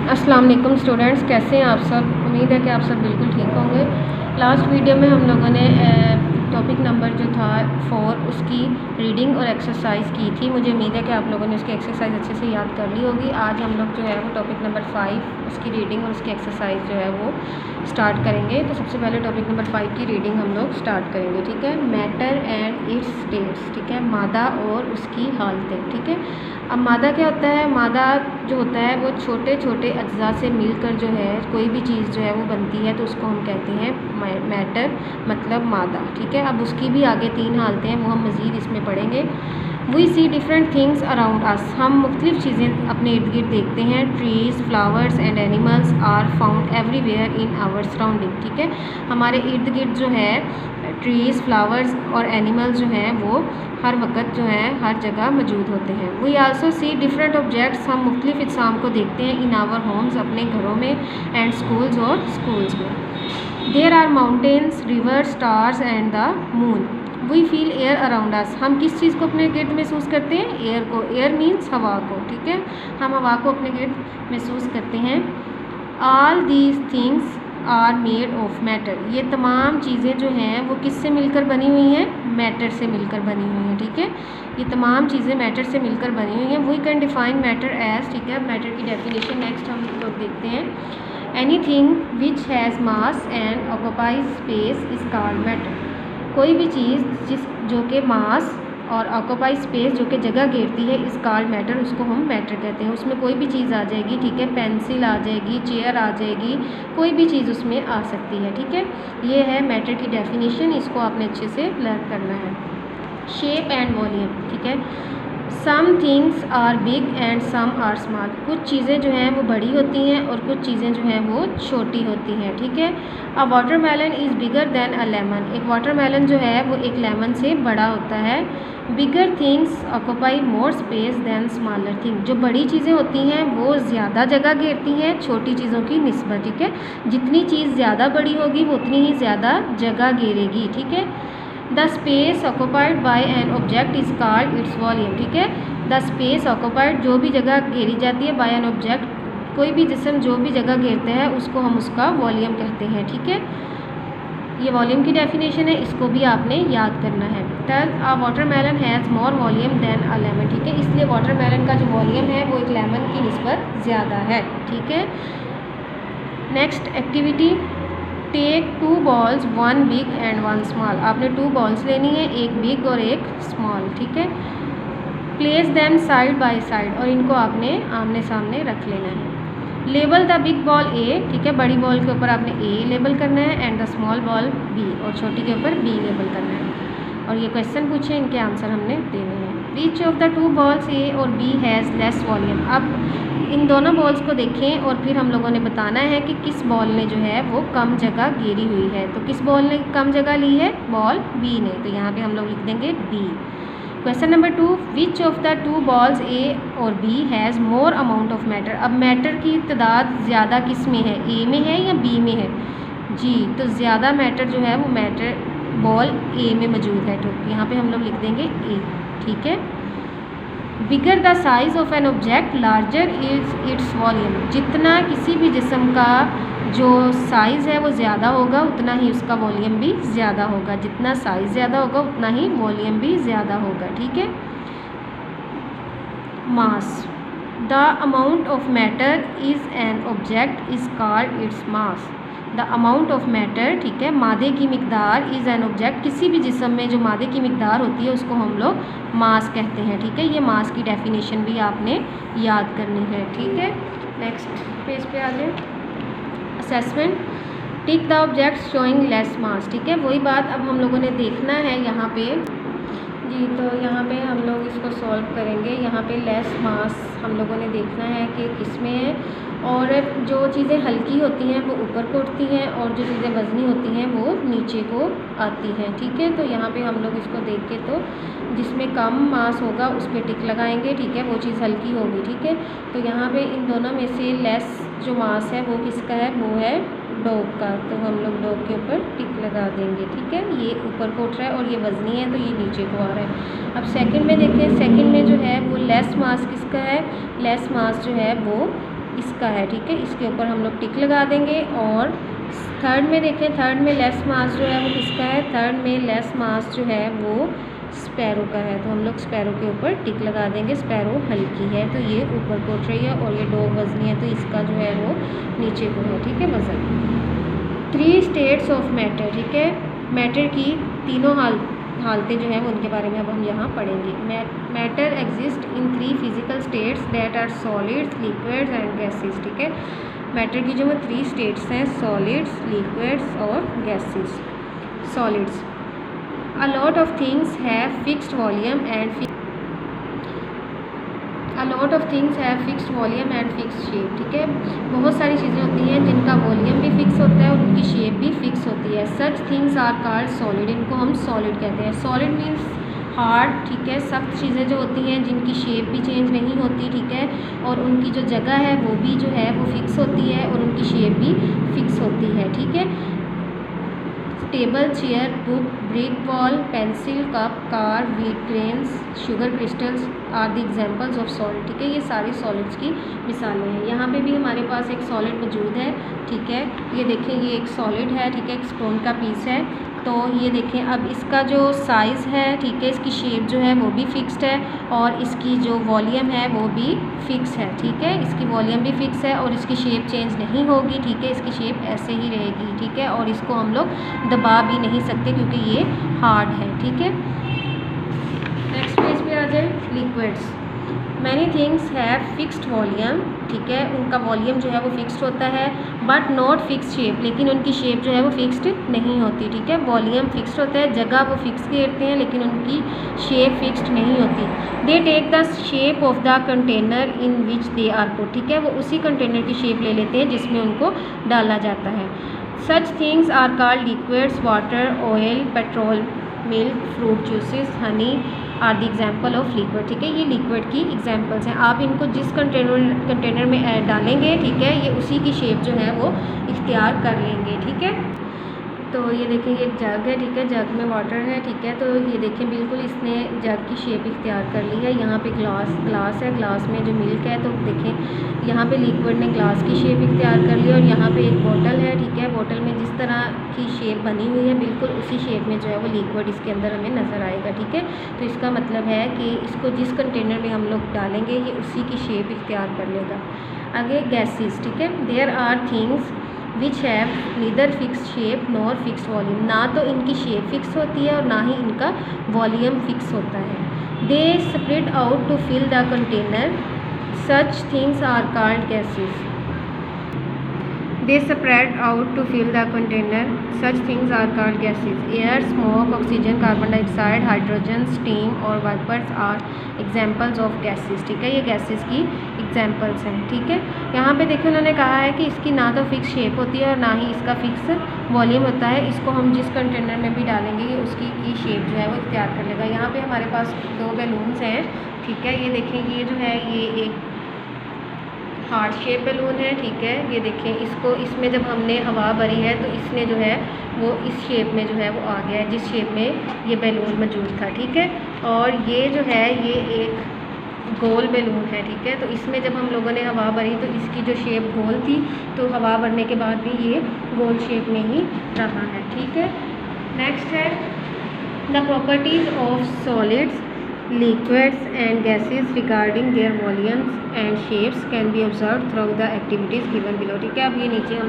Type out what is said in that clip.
अस्सलाम वालेकुम स्टूडेंट्स, कैसे हैं आप सब। उम्मीद है कि आप सब बिल्कुल ठीक होंगे। लास्ट वीडियो में हम लोगों ने टॉपिक नंबर जो था 4 उसकी रीडिंग और एक्सरसाइज की थी। मुझे उम्मीद है कि आप लोगों ने उसकी एक्सरसाइज अच्छे से याद कर ली होगी। आज हम लोग जो है वो टॉपिक नंबर 5 उसकी रीडिंग और उसकी एक्सरसाइज जो है वो स्टार्ट करेंगे। तो सबसे पहले टॉपिक नंबर 5 की रीडिंग हम लोग स्टार्ट करेंगे, ठीक है। मैटर एंड इट्स स्टेट्स, ठीक है। मादा और उसकी हालतें, ठीक है। अब मादा क्या होता है? मादा जो होता है वो छोटे छोटे अज्जा से मिलकर जो है कोई भी चीज़ जो है वो बनती है, तो उसको हम कहते हैं मैटर, मतलब मादा, ठीक है। अब उसकी भी आगे 3 हालतें हैं, वो हम मज़ीद इसमें पढ़ेंगे। We see different things around us, हम मुख्तलिफ़ चीज़ें अपने इर्द गिर्द देखते हैं। Trees, flowers and animals are found everywhere in our surrounding, ठीक है। हमारे इर्द गिर्द जो है ट्रीज़, फ्लावर्स और एनिमल्स जो हैं वो हर वक्त जो है हर जगह मौजूद होते हैं। We also see different objects, हम मुख्तलिफ़ इक़साम को देखते हैं। इन आवर होम्स, अपने घरों में। एंड स्कूल्स, और स्कूल्स में। There are mountains, rivers, stars and the moon. We feel air around us, हम किस चीज़ को अपने गिर्द महसूस करते हैं? एयर को। एयर मीन्स हवा को, ठीक है। हम हवा को अपने गिर्द महसूस करते हैं। All these things are made of matter, ये तमाम चीज़ें जो हैं वो किससे मिलकर बनी हुई हैं? मैटर से मिलकर बनी हुई हैं, ठीक है। ये तमाम चीज़ें मैटर से मिलकर बनी हुई हैं। We can define matter as, ठीक है। मैटर की डेफिनेशन नेक्स्ट हम लोग देखते हैं। Anything which has mass and occupies space is called matter, कोई भी चीज़ जो कि मास और ऑक्यूपाई स्पेस जो कि जगह घेरती है इस कॉल्ड मैटर, उसको हम मैटर कहते हैं। उसमें कोई भी चीज़ आ जाएगी, ठीक है। पेंसिल आ जाएगी, चेयर आ जाएगी, कोई भी चीज़ उसमें आ सकती है, ठीक है। ये है मैटर की डेफिनेशन, इसको आपने अच्छे से लर्न करना है। शेप एंड वॉल्यूम, ठीक है। Some things are big and some are small, कुछ चीज़ें जो हैं वो बड़ी होती हैं और कुछ चीज़ें जो हैं वो छोटी होती हैं, ठीक है। A watermelon is bigger than a lemon, एक वाटरमेलन जो है वो एक लेमन से बड़ा होता है। Bigger things occupy more space than smaller thing, जो बड़ी चीज़ें होती हैं वो ज़्यादा जगह घेरती हैं छोटी चीज़ों की निस्बत, ठीक है। जितनी चीज़ ज़्यादा बड़ी होगी वो उतनी ही ज़्यादा जगह घेरेगी, ठीक है। The space occupied by N object is called its volume, ठीक है। द स्पेस ऑक्यूपाइड, जो भी जगह घेरी जाती है, बाय एन ऑब्जेक्ट, कोई भी जिस्म जो भी जगह घेरते हैं उसको हम उसका वॉल्यूम कहते हैं, ठीक है। ये वॉल्यूम की डेफिनेशन है, इसको भी आपने याद करना है। Third, a watermelon has more volume then a lemon, ठीक है। इसलिए वाटरमेलन का जो वॉल्यूम है वो एक लेमन की निस्बत ज़्यादा है, ठीक है। Next activity, take 2 balls, 1 big and 1 small, आपने 2 बॉल्स लेनी है, एक बिग और एक स्मॉल, ठीक है। Place them side by side, और इनको आपने आमने सामने रख लेना है। लेबल द बिग बॉल ए, ठीक है। बड़ी बॉल के ऊपर आपने ए लेबल करना है and the small ball B, और छोटी के ऊपर बी लेबल करना है। और ये क्वेश्चन पूछे, इनके आंसर हमने देने हैं। Each of the 2 balls A और बी हैज़ लेस वॉल्यूम, अब इन दोनों बॉल्स को देखें और फिर हम लोगों ने बताना है कि किस बॉल ने जो है वो कम जगह घेरी हुई है। तो किस बॉल ने कम जगह ली है? बॉल बी ने, तो यहाँ पे हम लोग लिख देंगे B. Question number 2, which of the 2 balls A और B has more amount of matter, अब मैटर की तादाद ज़्यादा किस में है? ए में है या बी में है? जी, तो ज़्यादा मैटर जो है वो मैटर बॉल ए में मौजूद है, तो यहाँ पे हम लोग लिख देंगे ए, ठीक है। Bigger the size of an object larger is its volume, जितना किसी भी जिस्म का जो साइज़ है वो ज़्यादा होगा उतना ही उसका वॉल्यूम भी ज़्यादा होगा। जितना साइज़ ज़्यादा होगा उतना ही वॉल्यूम भी ज़्यादा होगा, ठीक है। Mass, the amount of matter is an object is called its mass, the amount of matter, ठीक है। मादे की मिकदार, इज़ एन ऑब्जेक्ट, किसी भी जिस्म में जो मादे की मिकदार होती है उसको हम लोग मास कहते हैं, ठीक है। ये मास की डेफिनेशन भी आपने याद करनी है, ठीक है। नेक्स्ट पेज पे आ जाए। Assessment, tick the object showing less मास, ठीक है। वही बात अब हम लोगों ने देखना है यहाँ पे जी, तो यहाँ पे हम लोग इसको सॉल्व करेंगे। यहाँ पे लेस मास हम लोगों ने देखना है कि किस में है, और जो चीज़ें हल्की होती हैं वो ऊपर को उठती हैं और जो चीज़ें वज़नी होती हैं वो नीचे को आती हैं, ठीक है। तो यहाँ पे हम लोग इसको देख के तो जिसमें कम मास होगा उस पर टिक लगाएंगे, ठीक है, वो चीज़ हल्की होगी, ठीक है। तो यहाँ पे इन दोनों में से लेस जो मास है वो किसका है? वो है डॉग का, तो हम लोग डॉग के ऊपर टिक लगा देंगे, ठीक है। ये ऊपर को उठ रहा है और ये वज़नी है तो ये नीचे को आ रहा है। अब सेकंड में देखें, सेकंड में जो है वो लेस मास किसका है? लेस मास जो है वो इसका है, ठीक है। इसके ऊपर हम लोग टिक लगा देंगे। और थर्ड में देखें, थर्ड में लेस मास जो है वो किसका है, थर्ड में लेस मास जो है वो स्पैरो का है, तो हम लोग स्पैरो के ऊपर टिक लगा देंगे। स्पैरो हल्की है तो ये ऊपर को उठ रही है, और ये डॉग वज़नी है तो इसका जो है वो नीचे को है, ठीक है, वज़न। 3 स्टेट्स ऑफ मैटर, ठीक है। मैटर की तीनों हालतें जो हैं वो उनके बारे में अब हम यहाँ पढ़ेंगे। Matter exist in 3 physical states that are solids, liquids and gases, ठीक है। मैटर की जो वो 3 स्टेट्स हैं, सॉलिड्स, लिक्विड्स और gases. Solids, a lot of things have fixed volume and fixed shape, ठीक है। बहुत सारी चीज़ें होती हैं जिनका वॉल्यूम भी फिक्स होता है और उनकी शेप भी फिक्स होती है। Such things are called solid, इनको हम सॉलिड कहते हैं। सॉलिड मीन्स हार्ड, ठीक है। सख्त चीज़ें जो होती हैं जिनकी शेप भी चेंज नहीं होती, ठीक है, और उनकी जो जगह है वो भी जो है वो फिक्स होती है और उनकी शेप भी फिक्स होती है, ठीक है। Table, chair, book, brick wall, pencil, cup, car, wheat grains, sugar crystals are the examples of solid, ठीक है। ये सारी सॉलिड्स की मिसालें हैं। यहाँ पे भी हमारे पास एक सॉलिड मौजूद है, ठीक है। ये देखें, ये एक सॉलिड है, ठीक है, एक स्टोन का पीस है। तो ये देखें, अब इसका जो साइज़ है, ठीक है, इसकी शेप जो है वो भी फिक्स्ड है और इसकी जो वॉल्यूम है वो भी फिक्स है, ठीक है। इसकी वॉल्यूम भी फिक्स है और इसकी शेप चेंज नहीं होगी, ठीक है। इसकी शेप ऐसे ही रहेगी, ठीक है, और इसको हम लोग दबा भी नहीं सकते क्योंकि ये हार्ड है, ठीक है। नेक्स्ट पेज पे आ जाए, liquids. Many things have fixed volume, ठीक है, उनका वॉल्यूम जो है वो फिक्स्ड होता है, बट नॉट फिक्स शेप, लेकिन उनकी शेप जो है वो फिक्स्ड नहीं होती, ठीक है। वॉल्यूम फिक्स्ड होता है, जगह वो फिक्स घेरते हैं, लेकिन उनकी शेप फिक्स्ड नहीं होती। They take the shape of the container in which they are put, ठीक है, वो उसी कंटेनर की शेप ले लेते हैं जिसमें उनको डाला जाता है। Such things are called liquids, water, oil, petrol, milk, fruit juices, honey are the example of liquid, ठीक है। ये लिक्विड की एग्जाम्पल्स हैं। आप इनको जिस कंटेनर में डालेंगे, ठीक है, ये उसी की शेप जो है वो इख्तियार कर लेंगे, ठीक है। तो ये देखें, ये एक जग है, ठीक है, जग में वाटर है, ठीक है। तो ये देखें, बिल्कुल इसने जग की शेप इख्तियार कर ली है। यहाँ पे ग्लास है, ग्लास में जो मिल्क है, तो देखें यहाँ पे लिक्विड ने ग्लास की शेप इख्तियार कर ली। और यहाँ पे एक बोतल है, ठीक है, बोतल में जिस तरह की शेप बनी हुई है बिल्कुल उसी शेप में जो है वो लिक्विड इसके अंदर हमें नज़र आएगा, ठीक है। तो इसका मतलब है कि इसको जिस कंटेनर में हम लोग डालेंगे ये उसी की शेप इख्तियार कर लेगा। आगे गैसेस, ठीक है। There are things which have neither fix shape nor fix volume, ना तो इनकी शेप फिक्स होती है और ना ही इनका वॉल्यूम फिक्स होता है। They spread out to fill the container, such things are called gases. They spread out to fill the container, such things are called gases. Air, smoke, oxygen, carbon dioxide, hydrogen, steam और vapors are examples of gases, ठीक है। ये gases की examples हैं, ठीक है। यहाँ पे देखिए उन्होंने कहा है कि इसकी ना तो फिक्स शेप होती है और ना ही इसका फिक्स वॉल्यूम होता है। इसको हम जिस कंटेनर में भी डालेंगे ये उसकी शेप जो है वो इख्तियार कर लेगा। यहाँ पे हमारे पास 2 बैलून्स हैं, ठीक है। ये देखें, ये जो है ये एक हार्ट शेप बैलून है, ठीक है। ये देखें, इसको इसमें जब हमने हवा भरी है तो इसने जो है वो इस शेप में जो है वो आ गया है जिस शेप में ये बैलून मौजूद था, ठीक है। और ये जो है ये एक गोल बैलून है, ठीक है। तो इसमें जब हम लोगों ने हवा भरी तो इसकी जो शेप गोल थी, तो हवा भरने के बाद भी ये गोल शेप में ही रहा है, ठीक है। नेक्स्ट है the properties of solids, liquids and gases regarding their volumes and shapes can be observed through the activities given below, ठीक है। अब ये नीचे हम